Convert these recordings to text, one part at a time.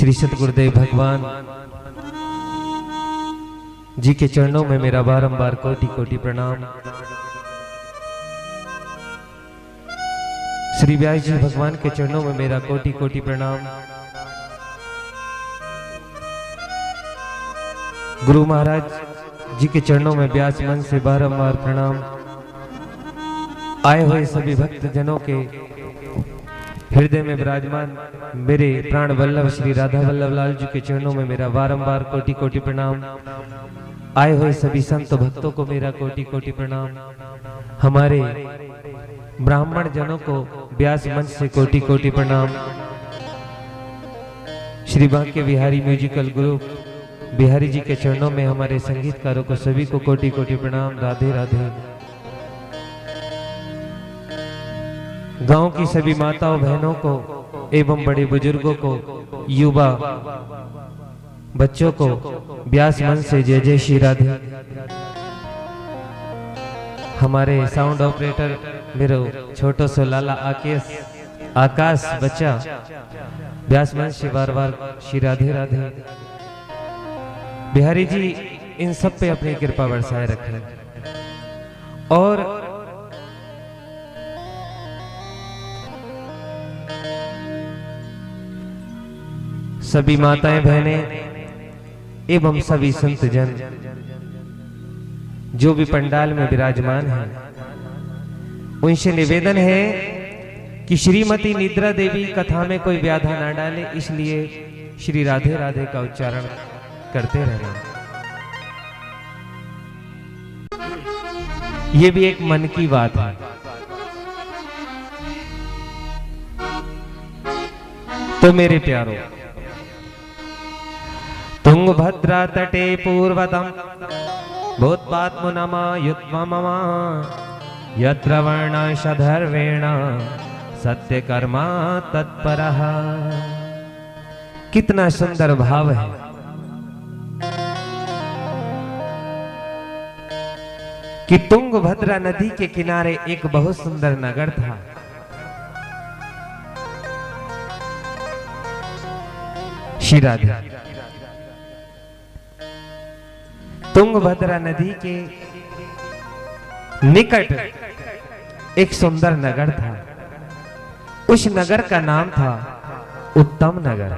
श्री सतगुरुदेव भगवान जी के चरणों में मेरा बारंबार कोटि कोटि प्रणाम। श्री व्यास जी भगवान के चरणों में मेरा कोटि कोटि प्रणाम। गुरु महाराज जी के चरणों में व्यास मन से बारंबार प्रणाम। आए हुए सभी भक्त जनों के हृदय में विराजमान मेरे प्राण वल्लभ श्री राधा वल्लभ लाल जी के चरणों में मेरा बारंबार कोटि कोटि प्रणाम। आए हुए सभी संत भक्तों को मेरा कोटि कोटि प्रणाम। हमारे ब्राह्मण जनों को व्यास मंच से कोटि कोटि प्रणाम। श्री बांके बिहारी म्यूजिकल ग्रुप बिहारी जी के चरणों में हमारे संगीतकारों को सभी को कोटि कोटि प्रणाम। राधे राधे। गांव की सभी माताओं बहनों को एवं बड़े बुजुर्गों को, युवा बच्चों को व्यास मन से जय जय श्री राधे। हमारे साउंड ऑपरेटर मेरे छोटो सो लाला आकाश बच्चा व्यास मन से बार बार श्री राधे राधे। बिहारी जी इन सब पे अपनी कृपा बरसाए रखें। और सभी माताएं बहनें एवं सभी संत जन जो भी पंडाल में विराजमान हैं, उनसे निवेदन है कि श्रीमती निद्रा देवी कथा में कोई व्याधा ना डाले, इसलिए श्री राधे राधे का उच्चारण करते रहना। ये भी एक मन की बात है। तो मेरे प्यारों, तुंगभद्रा तटे पूर्वतम भूत्पात्मनमा युत्ममा यत्र वर्णाशधर्वेण सत्यकर्मा तत्परः। कितना सुंदर भाव है। कि तुंगभद्रा नदी के किनारे एक बहुत सुंदर नगर था। श्री राधे। तुंगभद्रा नदी के निकट एक सुंदर नगर था। उस नगर का नाम था उत्तम नगर।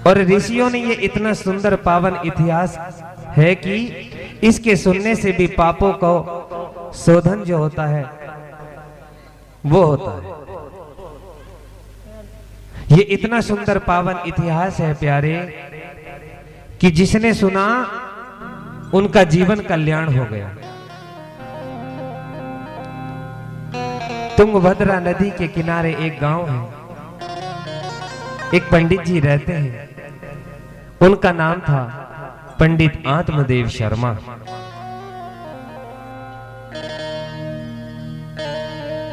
और ऋषियों ने ये इतना सुंदर पावन इतिहास है कि इसके सुनने से भी पापों को शोधन जो होता है वो होता है। ये इतना सुंदर पावन इतिहास है प्यारे कि जिसने सुना उनका जीवन कल्याण हो गया। तुंगभद्रा नदी के किनारे एक गांव है। एक पंडित जी रहते हैं। उनका नाम था पंडित आत्मदेव शर्मा।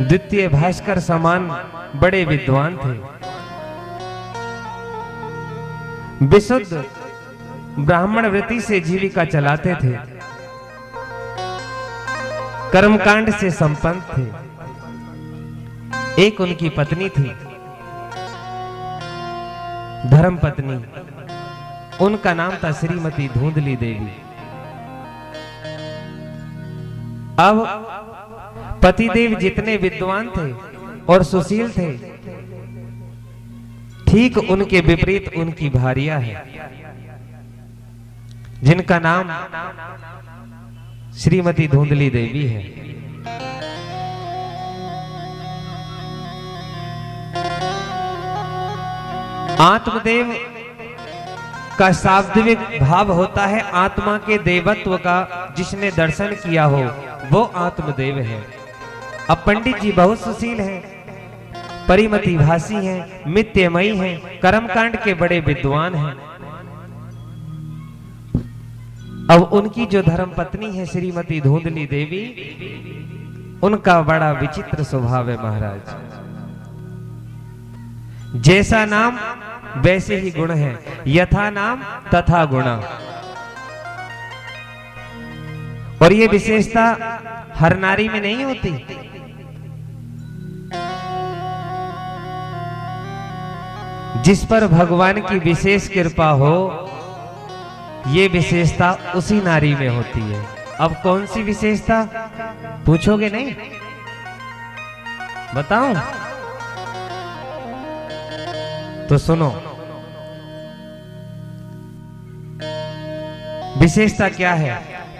द्वितीय भास्कर समान बड़े विद्वान थे। विशुद्ध ब्राह्मण वृत्ति से जीविका चलाते थे। कर्मकांड से संपन्न थे। एक उनकी पत्नी थी, धर्म पत्नी। उनका नाम था श्रीमती धुंधली देवी। अब पतिदेव जितने विद्वान थे और सुशील थे, ठीक उनके विपरीत उनकी भार्या है, जिनका नाम श्रीमती धुंधली देवी है। आत्मदेव का शाब्दिक भाव होता है आत्मा के देवत्व का। जिसने दर्शन किया हो वो आत्मदेव है। अब पंडित जी बहुत सुशील हैं, परिमति भाषी हैं, मित्यमयी हैं, कर्मकांड के बड़े विद्वान हैं। अब उनकी जो धर्म पत्नी है श्रीमती धुंधली देवी, उनका बड़ा विचित्र स्वभाव है महाराज। जैसा नाम वैसे ही गुण है, यथा नाम तथा गुण। और ये विशेषता हर नारी में नहीं होती। जिस पर भगवान की विशेष कृपा हो, ये विशेषता उसी नारी में होती है। अब कौन सी विशेषता पूछोगे? नहीं बताऊं तो सुनो। विशेषता क्या है?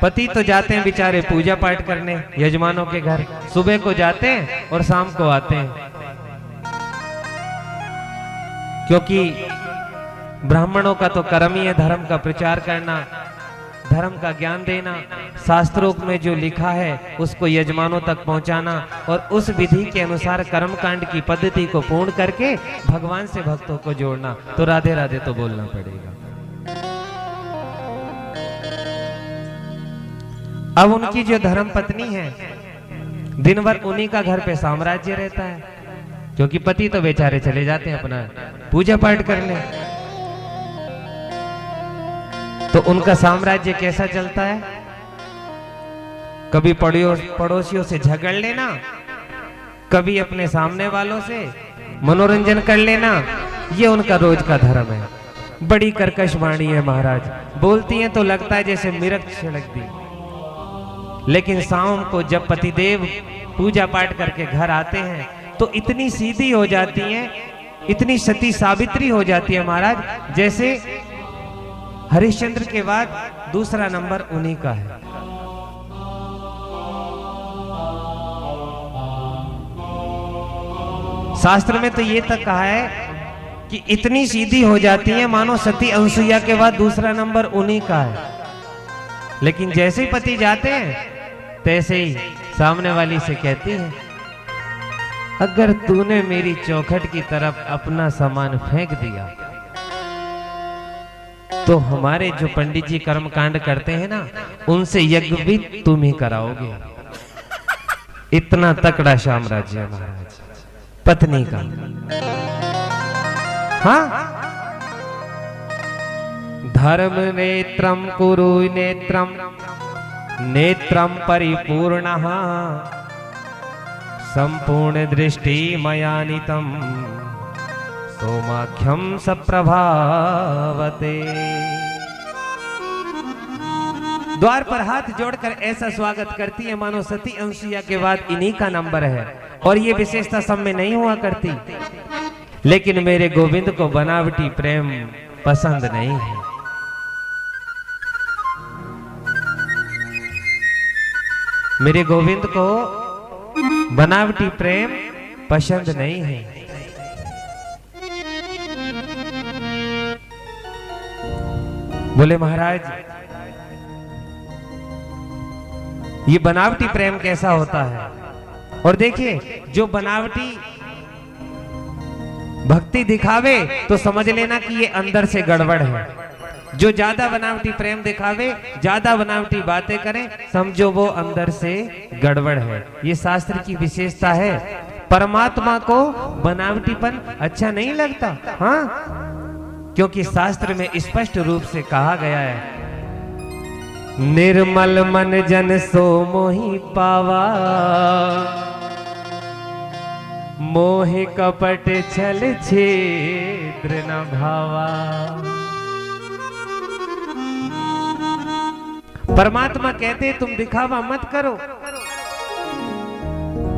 पति तो जाते हैं बेचारे पूजा पाठ करने यजमानों के घर, सुबह को जाते हैं और शाम को आते हैं, क्योंकि ब्राह्मणों का तो कर्म ही है धर्म का प्रचार करना, धर्म का ज्ञान देना, शास्त्रों में जो लिखा है उसको यजमानों तक पहुंचाना और उस विधि के अनुसार कर्मकांड की पद्धति को पूर्ण करके भगवान से भक्तों को जोड़ना। तो राधे राधे तो बोलना पड़ेगा। अब उनकी जो धर्म पत्नी है, दिन भर उन्हीं का घर पे साम्राज्य रहता है, क्योंकि पति तो बेचारे चले जाते हैं अपना पूजा पाठ करने। तो उनका साम्राज्य कैसा चलता है? कभी पड़ोसियों से झगड़ लेना, कभी अपने सामने वालों से मनोरंजन कर लेना, ये उनका रोज का धर्म है। बड़ी कर्कश वाणी है महाराज, बोलती हैं तो लगता है जैसे मिर्च छिड़क दी। लेकिन शाम को जब पतिदेव पूजा पाठ करके घर आते हैं तो इतनी सीधी हो जाती हैं, इतनी सती सावित्री हो जाती है महाराज, जैसे हरिश्चंद्र के बाद दूसरा नंबर उन्हीं का है। शास्त्र में तो ये तक कहा है कि इतनी सीधी हो जाती है मानो सती अनसुईया के बाद दूसरा नंबर उन्हीं का है। लेकिन जैसे ही पति जाते हैं तैसे ही सामने वाली से कहती है, अगर तूने मेरी चौखट की तरफ अपना सामान फेंक दिया तो हमारे जो पंडित जी कर्म कांड करते हैं ना, उनसे यज्ञ भी तुम ही कराओगे। इतना तकड़ा साम्राज्य है महाराज पत्नी का। हाँ, धर्म नेत्रम कुरु नेत्रम नेत्रम परिपूर्णः संपूर्ण दृष्टि मयानितम सोमाख्यम सप्रभावते। द्वार पर हाथ जोड़कर ऐसा स्वागत करती है मानो सती अनसुईया के बाद इन्हीं का नंबर है। और ये विशेषता सब में नहीं हुआ करती, लेकिन मेरे गोविंद को बनावटी प्रेम पसंद नहीं है। मेरे गोविंद को बनावटी प्रेम पसंद नहीं है। बोले महाराज, ये बनावटी प्रेम कैसा होता है? और देखिए, जो बनावटी भक्ति दिखावे तो समझ लेना कि ये अंदर से गड़बड़ है। जो ज्यादा बनावटी प्रेम दिखावे, ज्यादा बनावटी बातें करें, समझो वो अंदर से गड़बड़ है। ये शास्त्र की विशेषता है। परमात्मा को बनावटीपन अच्छा नहीं लगता। हाँ, क्योंकि शास्त्र में स्पष्ट रूप से कहा गया है, निर्मल मन जन सो मोहि पावा, मोहि कपट छल छिद्र न भावा। परमात्मा कहते तुम दिखावा मत करो।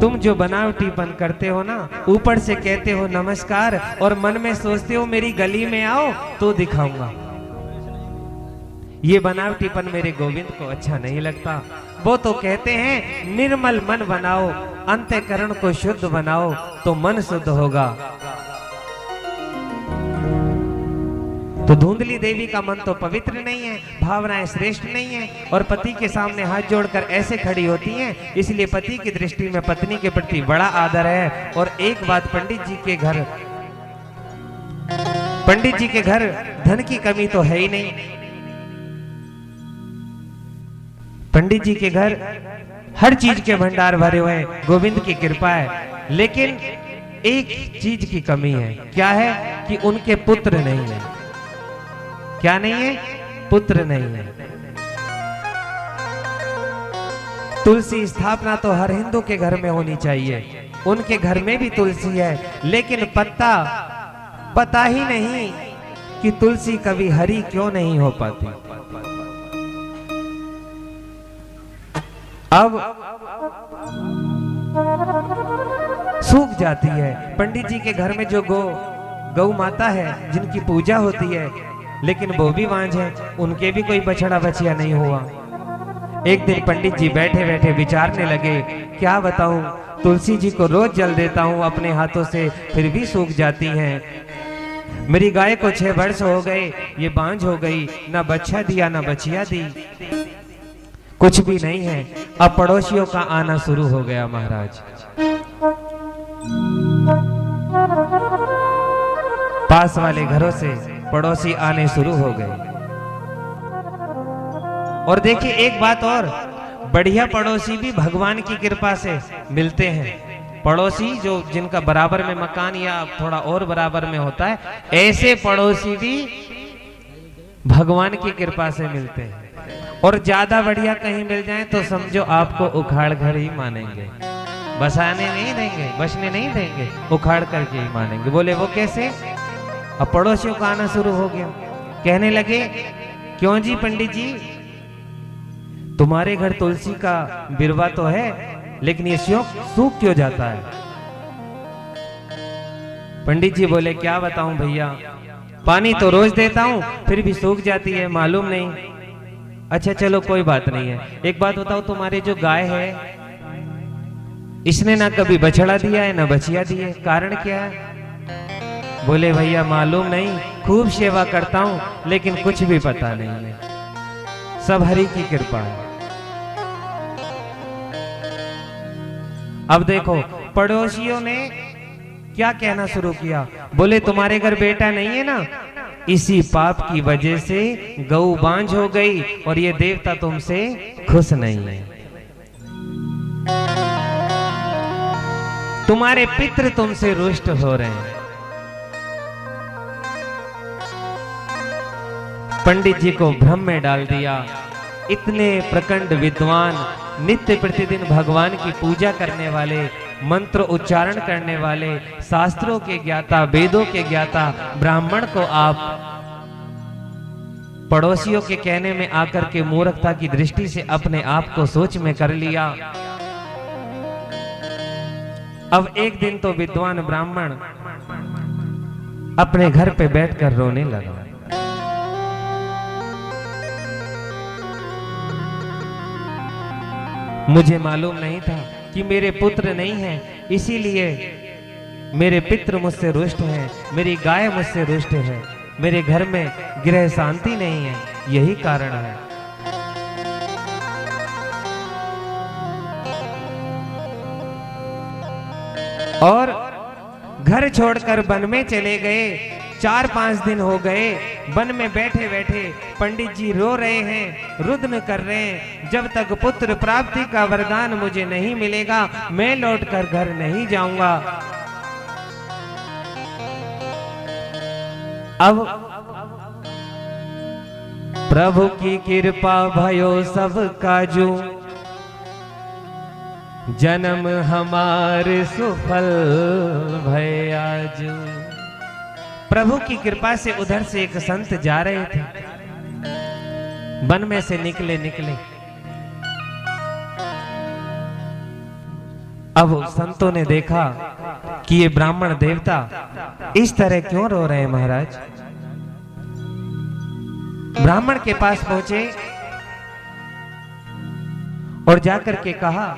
तुम जो बनावटीपन करते हो ना, ऊपर से कहते हो नमस्कार और मन में सोचते हो मेरी गली में आओ तो दिखाऊंगा, ये बनावटीपन मेरे गोविंद को अच्छा नहीं लगता। वो तो कहते हैं निर्मल मन बनाओ, अंतःकरण को शुद्ध बनाओ तो मन शुद्ध होगा। तो धुंधली देवी का मन तो पवित्र नहीं है, भावनाएं श्रेष्ठ नहीं है, और पति के सामने हाथ जोड़कर ऐसे खड़ी होती हैं। इसलिए पति की दृष्टि में पत्नी के प्रति बड़ा आदर है। और एक बात, पंडित जी के घर धन की कमी तो है ही नहीं। पंडित जी के घर हर चीज के भंडार भरे हुए हैं, गोविंद की कृपा है। लेकिन एक चीज की कमी है। क्या है? कि उनके पुत्र नहीं है। क्या नहीं है? पुत्र नहीं है। तुलसी स्थापना तो हर हिंदू के घर में होनी चाहिए। उनके घर में भी तुलसी है, लेकिन पत्ता पता ही नहीं कि तुलसी कभी हरी क्यों नहीं हो पाती। अब सूख जाती है। पंडित जी के घर में जो गौ माता है, जिनकी पूजा होती है, लेकिन वो भी वांझ है, उनके भी कोई बछड़ा बछिया नहीं हुआ। एक दिन पंडित जी बैठे बैठे विचारने लगे, क्या बताऊं, तुलसी जी को रोज जल देता हूं अपने हाथों से, फिर भी सूख जाती हैं। मेरी गाय को 6 वर्ष हो गए, ये बांझ हो गई, ना बच्चा दिया ना बछिया दी, कुछ भी नहीं है। अब पड़ोसियों का आना शुरू हो गया महाराज। पास वाले घरों से पड़ोसी आने शुरू हो गए। और देखिए एक बात और, बढ़िया पड़ोसी भी भगवान की कृपा से मिलते हैं। पड़ोसी जो जिनका बराबर में मकान या थोड़ा और बराबर में होता है, ऐसे पड़ोसी भी भगवान की कृपा से मिलते हैं। और ज्यादा बढ़िया कहीं मिल जाए तो समझो आपको उखाड़ घर ही मानेंगे, बसाने नहीं देंगे, बसने नहीं देंगे, उखाड़ करके ही मानेंगे। बोले वो कैसे? अब पड़ोसियों का आना शुरू हो गया। कहने लगे, क्यों जी पंडित जी, तुम्हारे घर तुलसी का बिरवा तो है, लेकिन ये सूख क्यों जाता है? पंडित जी बोले, क्या बताऊं भैया, पानी तो रोज देता हूं, फिर भी सूख जाती है, मालूम नहीं। अच्छा चलो कोई बात नहीं है, एक बात बताओ, तुम्हारी जो गाय है, इसने ना कभी बछड़ा दिया है ना बछिया दी है, कारण क्या है? बोले भैया मालूम नहीं, खूब सेवा करता हूं, लेकिन कुछ भी पता नहीं है, सब हरि की कृपा है। अब देखो पड़ोसियों ने क्या कहना शुरू किया, बोले तुम्हारे घर बेटा नहीं है ना, इसी पाप की वजह से गऊ बांझ हो गई और ये देवता तुमसे खुश नहीं है, तुम्हारे पितृ तुमसे रुष्ट हो रहे हैं। पंडित जी को भ्रम में डाल दिया। इतने प्रचंड विद्वान, नित्य प्रतिदिन भगवान की पूजा करने वाले, मंत्र उच्चारण करने वाले, शास्त्रों के ज्ञाता, वेदों के ज्ञाता ब्राह्मण को आप पड़ोसियों के कहने में आकर के मूर्खता की दृष्टि से अपने आप को सोच में कर लिया। अब एक दिन तो विद्वान ब्राह्मण अपने घर पे बैठकर रोने लगा। मुझे मालूम नहीं था कि मेरे पुत्र नहीं हैं, इसीलिए मेरे पितृ मुझसे रुष्ट हैं, मेरी गाय मुझसे रुष्ट है, मेरे घर में गृह शांति नहीं है, यही कारण है। और घर छोड़कर वन में चले गए। 4-5 दिन हो गए, वन में बैठे बैठे पंडित जी रो रहे हैं, रुदन कर रहे हैं, जब तक पुत्र प्राप्ति का वरदान मुझे नहीं मिलेगा, मैं लौटकर घर नहीं जाऊंगा। अब प्रभु की कृपा भयो सब काजू, जन्म हमारे सुफल भय आजू। प्रभु की कृपा से उधर से एक संत जा रहे थे, वन में से निकले। अब संतों ने देखा कि ये ब्राह्मण देवता इस तरह क्यों रो रहे हैं महाराज। ब्राह्मण के पास पहुंचे और जाकर के कहा,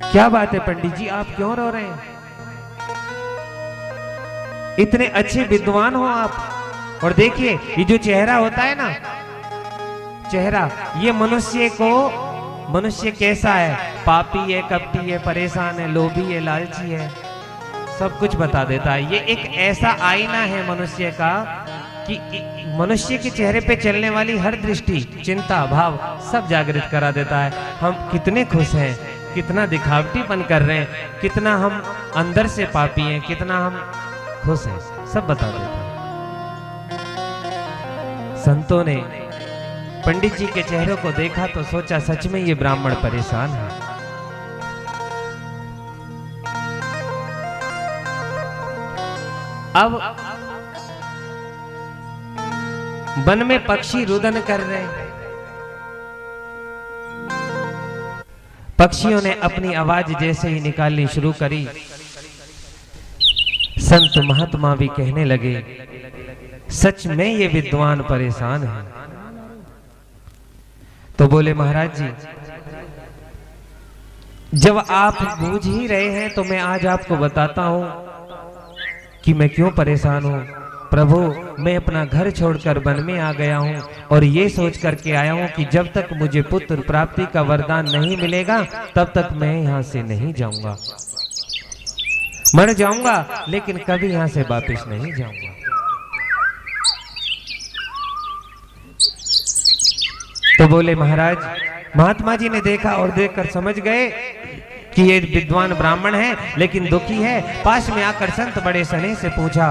क्या बात है पंडित जी, आप क्यों रो रहे हैं? इतने अच्छे विद्वान हो आप, और देखिए ये जो चेहरा होता है ना, चेहरा, ये मनुष्य कैसा है, पापी है, कपटी है, परेशान है, लोभी है, लालची है, सब कुछ बता देता है। ये एक ऐसा आईना है मनुष्य का कि मनुष्य के चेहरे पे चलने वाली हर दृष्टि, चिंता, भाव सब जागृत करा देता है। हम कितने खुश हैं, कितना दिखावटीपन कर रहे हैं, कितना हम अंदर से पापी हैं, कितना हम खुश हैं, सब बता देता है। संतों ने पंडित जी के चेहरे को देखा तो सोचा सच में ये ब्राह्मण परेशान है। अब वन में पक्षी रुदन कर रहे हैं। पक्षियों ने अपनी आवाज जैसे ही निकालनी शुरू करी, संत महात्मा भी कहने लगे, सच में ये विद्वान परेशान है। तो बोले महाराज जी, जब आप बूझ ही रहे हैं तो मैं आज आपको बताता हूं कि मैं क्यों परेशान हूं। प्रभु, मैं अपना घर छोड़कर वन में आ गया हूं और ये सोच करके आया हूं कि जब तक मुझे पुत्र प्राप्ति का वरदान नहीं मिलेगा तब तक मैं यहां से नहीं जाऊंगा। मर जाऊंगा लेकिन कभी यहां से वापस नहीं जाऊंगा। तो बोले महाराज, महात्मा जी ने देखा और देखकर समझ गए कि ये विद्वान ब्राह्मण है लेकिन दुखी है। पास में आकर संत बड़े स्नेह से पूछा,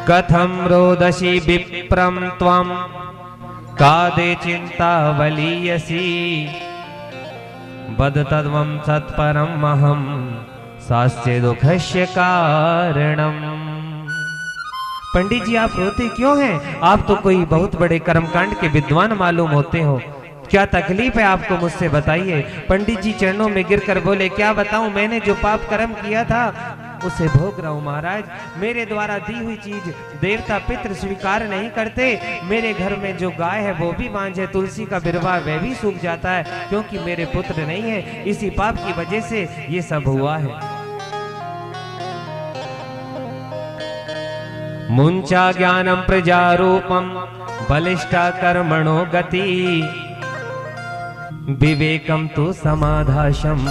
कथम रोदसी विप्रम त्वम कादे चिंता वलीयसी बद तद्वम सत्परम महम सास्य दुखस्य कारणम। पंडित जी, आप रोते क्यों हैं? आप तो कोई बहुत बड़े कर्मकांड के विद्वान मालूम होते हो। क्या तकलीफ है आपको, मुझसे बताइए। पंडित जी चरणों में गिरकर बोले, क्या बताऊं, मैंने जो पाप कर्म किया था उसे भोग रहा हूं महाराज। मेरे द्वारा दी हुई चीज देवता पितृ स्वीकार नहीं करते। मेरे घर में जो गाय है वो भी बांझ है, तुलसी का बिरवा वह भी सूख जाता है क्योंकि मेरे पुत्र नहीं है। इसी पाप की वजह से ये सब हुआ है। मुंचा ज्ञानम प्रजारूपम बलिष्ठा कर्मणो गति विवेकम तु समाधाशम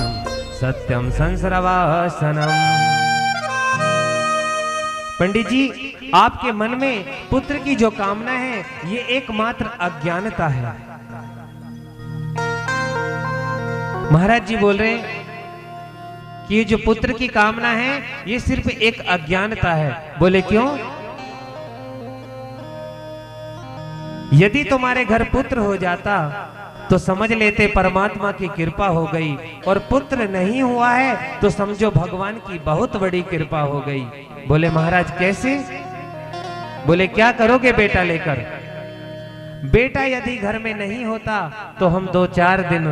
सत्यम संसर्वासनम। पंडित जी, आपके मन में पुत्र की जो कामना है ये एकमात्र अज्ञानता है। महाराज जी बोल रहे हैं कि ये जो पुत्र की कामना है ये सिर्फ एक अज्ञानता है। बोले क्यों? यदि तुम्हारे घर पुत्र हो जाता तो समझ लेते परमात्मा की कृपा हो गई, और पुत्र नहीं हुआ है तो समझो भगवान की बहुत बड़ी कृपा हो गई। बोले महाराज कैसे? बोले क्या करोगे बेटा लेकर? बेटा यदि घर में नहीं होता तो हम 2-4 दिन,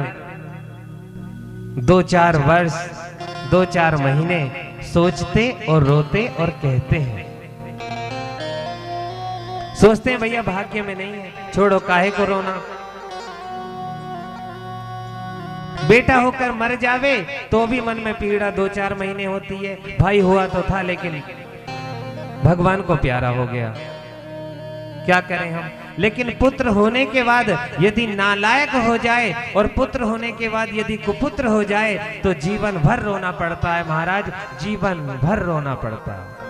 2-4 वर्ष, 2-4 महीने सोचते और रोते और कहते हैं, सोचते हैं भैया भाग्य में नहीं है, छोड़ो काहे को रोना। बेटा होकर मर जावे तो भी मन में पीड़ा 2-4 महीने होती है। भाई हुआ तो था लेकिन भगवान को प्यारा हो गया, क्या करें हम। लेकिन पुत्र होने के बाद यदि नालायक हो जाए और पुत्र होने के बाद यदि कुपुत्र हो जाए तो जीवन भर रोना पड़ता है महाराज, जीवन भर रोना पड़ता है।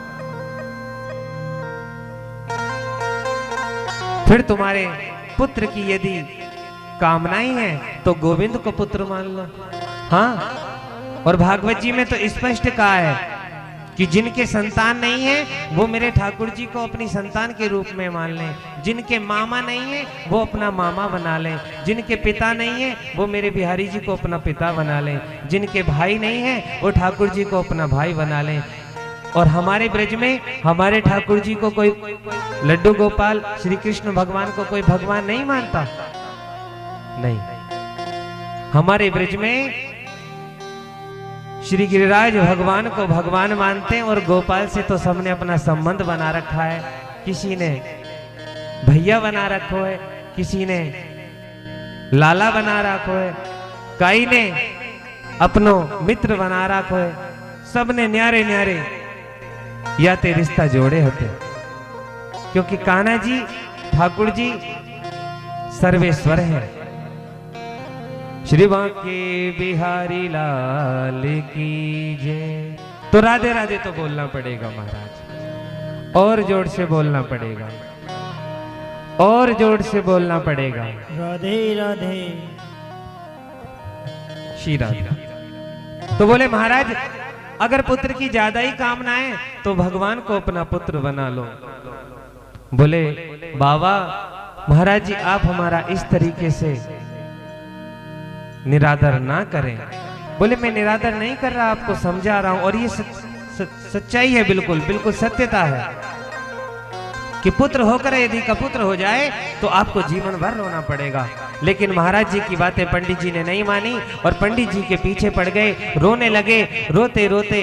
फिर तुम्हारे पुत्र की यदि कामनाएं हैं तो गोविंद को पुत्र मान लो। हाँ, और भागवत जी में तो स्पष्ट कहा है कि जिनके संतान नहीं है वो मेरे ठाकुर जी को अपनी संतान के रूप में मान लें, जिनके मामा नहीं है वो अपना मामा बना लें, जिनके पिता नहीं है वो मेरे बिहारी जी को अपना पिता बना लें, जिनके भाई नहीं है वो ठाकुर जी को अपना भाई बना लें। और हमारे ब्रज में हमारे ठाकुर जी को कोई लड्डू गोपाल श्री कृष्ण भगवान को कोई भगवान नहीं मानता? नहीं, हमारे ब्रज में श्री गिरिराज भगवान को भगवान मानते हैं और गोपाल से तो सबने अपना संबंध बना रखा है। किसी ने भैया बना रखो है, किसी ने लाला बना रखो है, कई ने अपनो मित्र बना रखो है, सबने न्यारे न्यारे या ते रिश्ता जोड़े होते, क्योंकि कान्हा जी ठाकुर जी सर्वेश्वर है। श्री बांके बिहारी लाल की जय। तो राधे राधे तो बोलना पड़ेगा महाराज, और जोर से बोलना पड़ेगा, और जोर से बोलना पड़ेगा। राधे राधे श्री राधे। तो बोले महाराज अगर पुत्र की ज्यादा ही कामना है तो भगवान को अपना पुत्र बना लो। बोले बाबा महाराज जी आप हमारा इस तरीके से निरादर ना करें। बोले मैं निरादर नहीं कर रहा, आपको समझा रहा हूं, और ये सच्चाई है, बिल्कुल बिल्कुल सत्यता है कि पुत्र होकर यदि कपुत्र हो जाए तो आपको जीवन भर रोना पड़ेगा। लेकिन महाराज जी की बातें पंडित जी ने नहीं मानी और पंडित जी के पीछे पड़ गए, रोने लगे। रोते रोते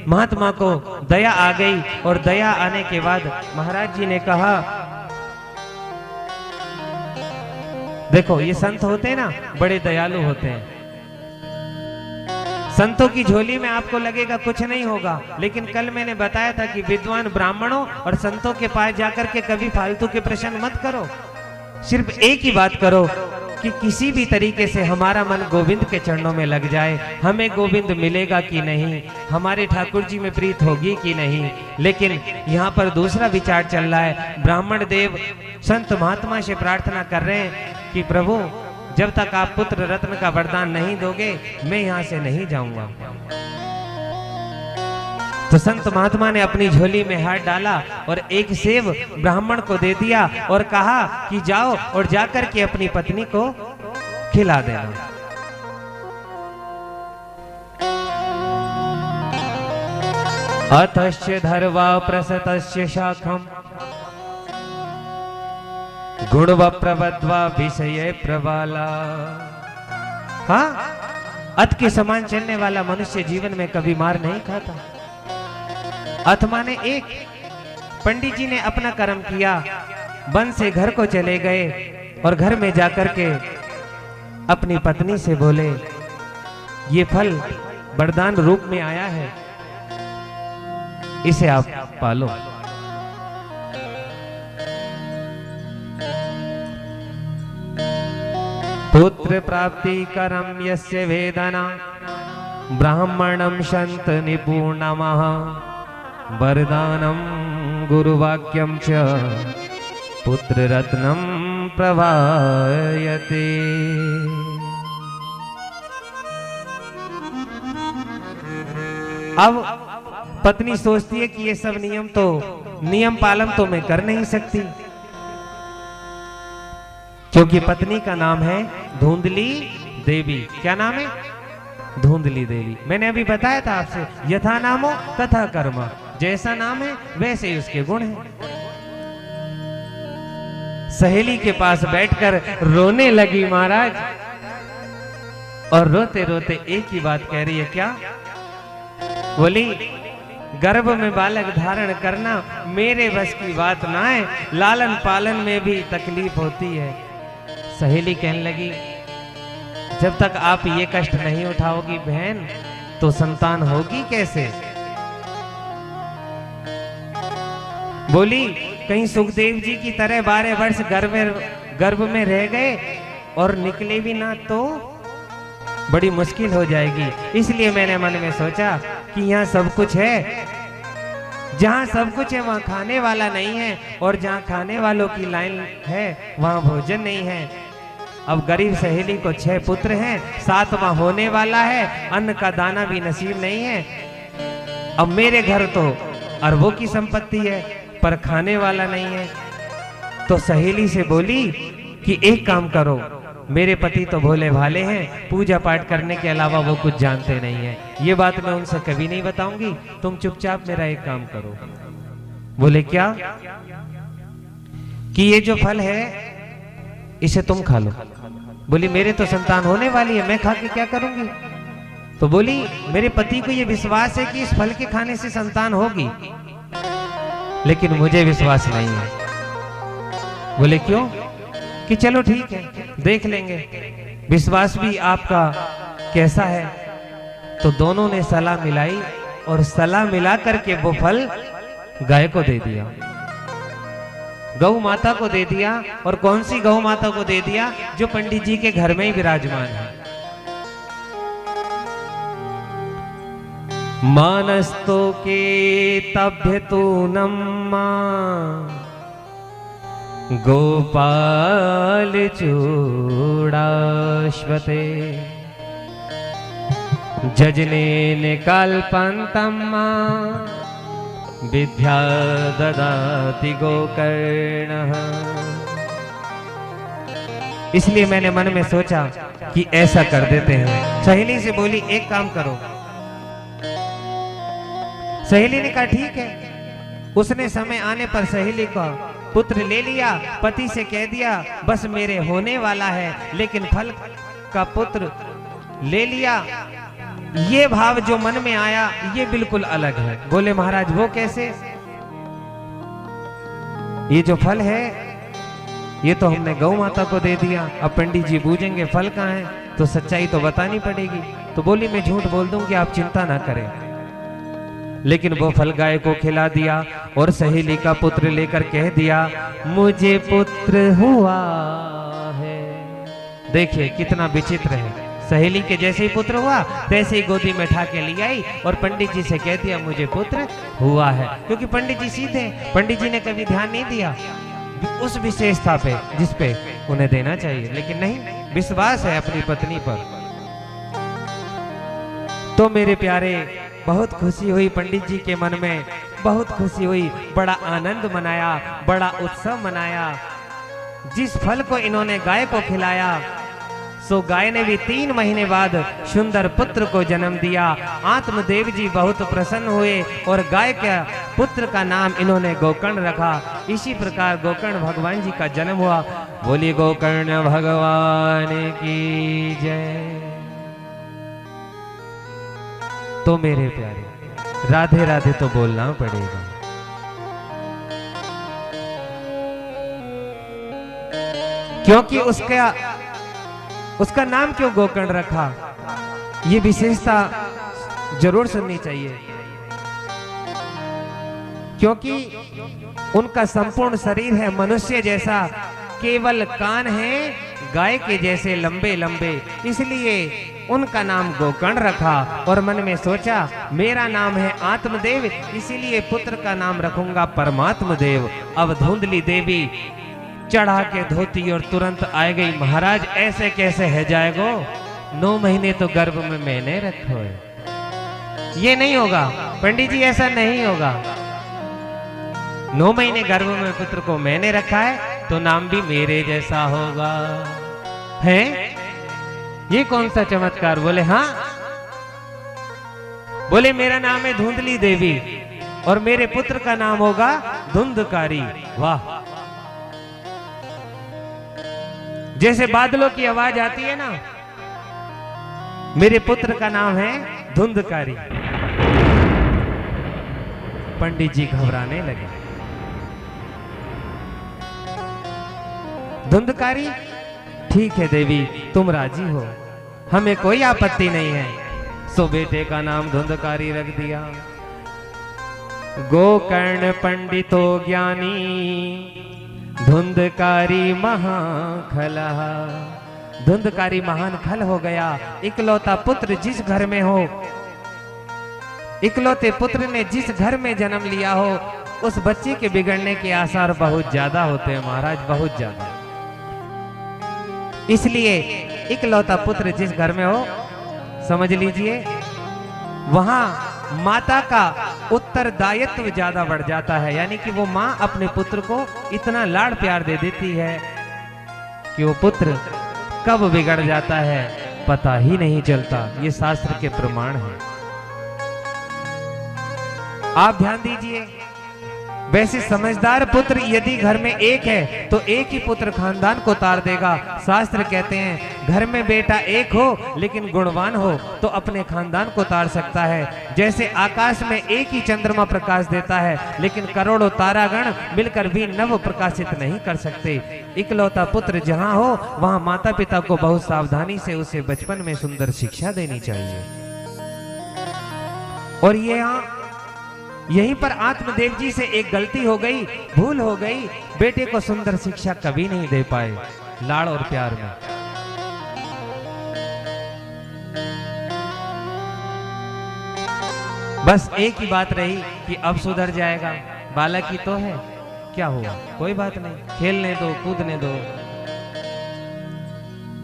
महात्मा को दया आ गई और दया आने के बाद महाराज जी ने कहा, देखो ये संत होते हैं ना, बड़े दयालु होते हैं। संतों की झोली में आपको लगेगा कुछ नहीं होगा, लेकिन कल मैंने बताया था कि विद्वान ब्राह्मणों और संतों के पास जाकर के कभी फालतू के प्रश्न मत करो। सिर्फ एक ही बात करो कि किसी भी तरीके से हमारा मन गोविंद के चरणों में लग जाए। हमें गोविंद मिलेगा कि नहीं, हमारे ठाकुर जी में प्रीत होगी कि नहीं। लेकिन यहाँ पर दूसरा विचार चल रहा है। ब्राह्मण देव संत महात्मा से प्रार्थना कर रहे हैं कि प्रभु जब तक आप पुत्र रत्न का वरदान नहीं दोगे मैं यहाँ से नहीं जाऊंगा। तो संत महात्मा ने अपनी झोली में हाथ डाला और एक सेब ब्राह्मण को दे दिया और कहा कि जाओ और जाकर के अपनी पत्नी को खिला देना। अतश्च धर्वा प्रसतस्य शाखम गुणव प्रवद्वा विषय प्रवाला। हाँ, अत के समान चलने वाला मनुष्य जीवन में कभी मार नहीं खाता। अथ माने एक। पंडित जी ने अपना कर्म किया, वन से घर को चले गए और घर में जाकर के अपनी पत्नी से बोले, ये फल वरदान रूप में आया है, इसे आप पालो। पुत्र प्राप्ति करम यस्य वेदना ब्राह्मणं शंत निपुणमः वरदानं गुरुवाक्यं च पुत्र रत्नं प्रवायते। अब पत्नी सोचती है कि ये सब नियम पालन तो मैं कर नहीं सकती, क्योंकि पत्नी का नाम है धुंधली देवी। क्या नाम है? धुंधली देवी। मैंने अभी बताया था आपसे, यथा नामो तथा कर्म, जैसा नाम है वैसे ही उसके गुण हैं। सहेली के पास बैठकर रोने लगी महाराज, और रोते रोते एक ही बात कह रही है। क्या बोली? गर्भ में बालक धारण करना मेरे बस की बात ना है, लालन पालन में भी तकलीफ होती है। सहेली कहने लगी, जब तक आप ये कष्ट नहीं उठाओगी बहन तो संतान होगी कैसे? बोली, कहीं सुखदेव जी की तरह 12 वर्ष गर्भ में रह गए और निकले भी ना तो बड़ी मुश्किल हो जाएगी। इसलिए मैंने मन में सोचा कि यहाँ सब कुछ है, जहाँ सब कुछ है वहाँ खाने वाला नहीं है, और जहाँ खाने वालों की लाइन है वहाँ भोजन नहीं है। अब गरीब सहेली को 6 पुत्र हैं, 7वां होने वाला है, अन्न का दाना भी नसीब नहीं है। अब मेरे घर तो अरबों की संपत्ति है पर खाने वाला नहीं है। तो सहेली से बोली कि एक काम करो, मेरे पति तो भोले भाले हैं, पूजा पाठ करने के अलावा वो कुछ जानते नहीं है, ये बात मैं उनसे कभी नहीं बताऊंगी, तुम चुपचाप मेरा एक काम करो। बोले क्या? कि ये जो फल है इसे तुम खा लो। बोली, मेरे तो संतान होने वाली है, मैं खा के क्या करूंगी? तो बोली, मेरे पति को ये विश्वास है कि इस फल के खाने से संतान होगी, लेकिन मुझे विश्वास नहीं है। बोले क्यों? कि चलो ठीक है, देख लेंगे, विश्वास भी आपका कैसा है। तो दोनों ने सलाह मिलाई और सलाह मिला करके वो फल गाय को दे दिया, गौ माता को दे दिया। और कौन सी गौ माता को दे दिया? जो पंडित जी के घर में ही विराजमान है। मानस्तो के तभ्य तू नम्मा गोपाल चूड़ाश्वते जजने निकल्पन्तम्मा विद्या ददाति गोकर्णः। इसलिए मैंने मन में सोचा कि ऐसा कर देते हैं। सहेली से बोली एक काम करो। सहेली ने कहा ठीक है। उसने समय आने पर सहेली का पुत्र ले लिया, पति से कह दिया बस मेरे होने वाला है, लेकिन फल का पुत्र ले लिया। ये भाव जो मन में आया ये बिल्कुल अलग है। बोले महाराज वो कैसे? ये जो फल है ये तो हमने गौ माता को दे दिया, अब पंडित जी पूछेंगे फल कहाँ है, तो सच्चाई तो बतानी पड़ेगी। तो बोली मैं झूठ बोल दूंगी, आप चिंता ना करें। लेकिन वो फल गाय को खिला दिया और सहेली का पुत्र लेकर कह दिया मुझे पुत्र हुआ है। देखिए कितना विचित्र है। सहेली के जैसे ही पुत्र हुआ तैसे ही गोदी में उठा के ले आई और पंडित जी से कह दिया मुझे पुत्र हुआ है। क्योंकि पंडित जी सीधे, पंडित जी ने कभी ध्यान नहीं दिया उस विशेषता पे जिस पे उन्हें देना चाहिए, लेकिन नहीं, विश्वास है अपनी पत्नी पर। तो मेरे प्यारे बहुत खुशी हुई, पंडित जी के मन में बहुत खुशी हुई, बड़ा आनंद मनाया, बड़ा उत्सव मनाया। जिस फल को इन्होंने गाय को खिलाया सो गाय ने भी 3 महीने बाद सुंदर पुत्र को जन्म दिया। आत्मदेव जी बहुत प्रसन्न हुए और गाय के पुत्र का नाम इन्होंने गोकर्ण रखा। इसी प्रकार गोकर्ण भगवान जी का जन्म हुआ। बोली गोकर्ण भगवान की जय। तो मेरे प्यारे राधे राधे तो बोलना पड़ेगा। क्योंकि उसका नाम क्यों गोकर्ण रखा, ये विशेषता जरूर सुननी चाहिए। क्योंकि उनका संपूर्ण शरीर है मनुष्य जैसा, केवल कान है गाय के जैसे लंबे लंबे, इसलिए उनका नाम गोकर्ण रखा। और मन में सोचा मेरा नाम है आत्मदेव, इसीलिए पुत्र का नाम रखूंगा परमात्म देव। अब धुंधली देवी चढ़ा के धोती और तुरंत आ गई। महाराज ऐसे कैसे है जाएगो, 9 महीने तो गर्भ में मैंने रखो है। ये नहीं होगा पंडित जी, ऐसा नहीं होगा। 9 महीने गर्भ में पुत्र को मैंने रखा है तो नाम भी मेरे जैसा होगा। है ये कौन सा चमत्कार? बोले हाँ। बोले मेरा नाम है धुंधली देवी और मेरे पुत्र का नाम होगा धुंधकारी। वाह, जैसे बादलों की आवाज आती है ना, मेरे पुत्र का नाम है धुंधकारी। पंडित जी घबराने लगे। धुंधकारी, ठीक है देवी तुम राजी हो, हमें कोई आपत्ति नहीं है। सो बेटे का नाम धुंधकारी रख दिया। गोकर्ण पंडितो ज्ञानी धुंधकारी महाखला। धुंधकारी महान खल हो गया। इकलौता पुत्र जिस घर में हो, इकलौते पुत्र ने जिस घर में जन्म लिया हो, उस बच्चे के बिगड़ने के आसार बहुत ज्यादा होते हैं महाराज, बहुत ज्यादा। इसलिए इकलौता पुत्र जिस घर में हो, समझ लीजिए वहां माता का उत्तरदायित्व ज्यादा बढ़ जाता है। यानी कि वो माँ अपने पुत्र को इतना लाड़ प्यार दे देती है कि वो पुत्र कब बिगड़ जाता है पता ही नहीं चलता। ये शास्त्र के प्रमाण है, आप ध्यान दीजिए। वैसे समझदार पुत्र यदि घर में एक है तो एक ही पुत्र खानदान को तार देगा। शास्त्र कहते हैं घर में बेटा एक हो लेकिन गुणवान हो तो अपने खानदान को तार सकता है। जैसे आकाश में एक ही चंद्रमा प्रकाश देता है लेकिन करोड़ों तारागण मिलकर भी नव प्रकाशित नहीं कर सकते। इकलौता पुत्र जहां हो वहां माता पिता को बहुत सावधानी से उसे बचपन में सुंदर शिक्षा देनी चाहिए। और यहीं पर आत्मदेव जी से एक गलती हो गई, भूल हो गई। बेटे को सुंदर शिक्षा कभी नहीं दे पाए लाड़ और प्यार में। बस एक ही बात रही कि अब सुधर जाएगा, बालक ही तो है, क्या हुआ, कोई बात नहीं, खेलने दो, कूदने दो।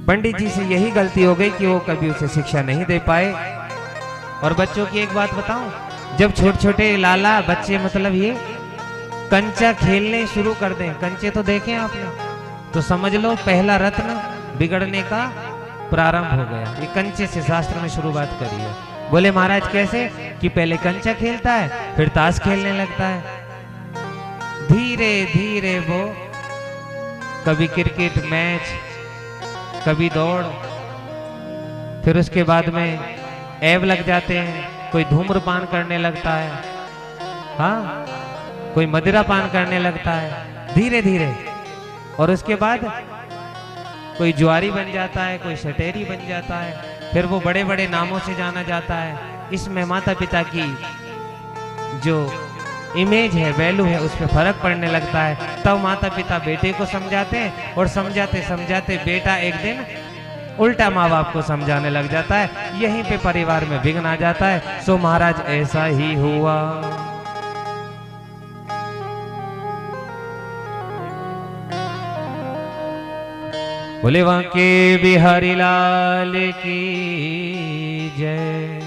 पंडित जी से यही गलती हो गई कि वो कभी उसे शिक्षा नहीं दे पाए। और बच्चों की एक बात बताऊं, जब छोटे छोटे लाला बच्चे मतलब ये कंचा खेलने शुरू कर दें, कंचे तो देखें आपने, तो समझ लो पहला रत्न बिगड़ने का प्रारंभ हो गया। ये कंचे से शास्त्र में शुरुआत करी है। बोले महाराज कैसे? कि पहले कंचा खेलता है, फिर ताश खेलने लगता है। धीरे धीरे वो कभी क्रिकेट मैच, कभी दौड़, फिर उसके बाद में ऐब लग जाते हैं। कोई धूम्रपान करने लगता है, हाँ, कोई मदिरा पान करने लगता है धीरे धीरे। और उसके बाद कोई जुआरी बन जाता है, कोई सटेरी बन जाता है, फिर वो बड़े बड़े नामों से जाना जाता है। इसमें माता पिता की जो इमेज है, वैल्यू है, उस पर फर्क पड़ने लगता है। तब माता पिता बेटे को समझाते हैं और समझाते समझाते बेटा एक दिन उल्टा माँ बाप को समझाने लग जाता है। यहीं पे परिवार में विघ्न आ जाता है। सो महाराज ऐसा ही हुआ। बोले वहां के बिहारी लाल की जय।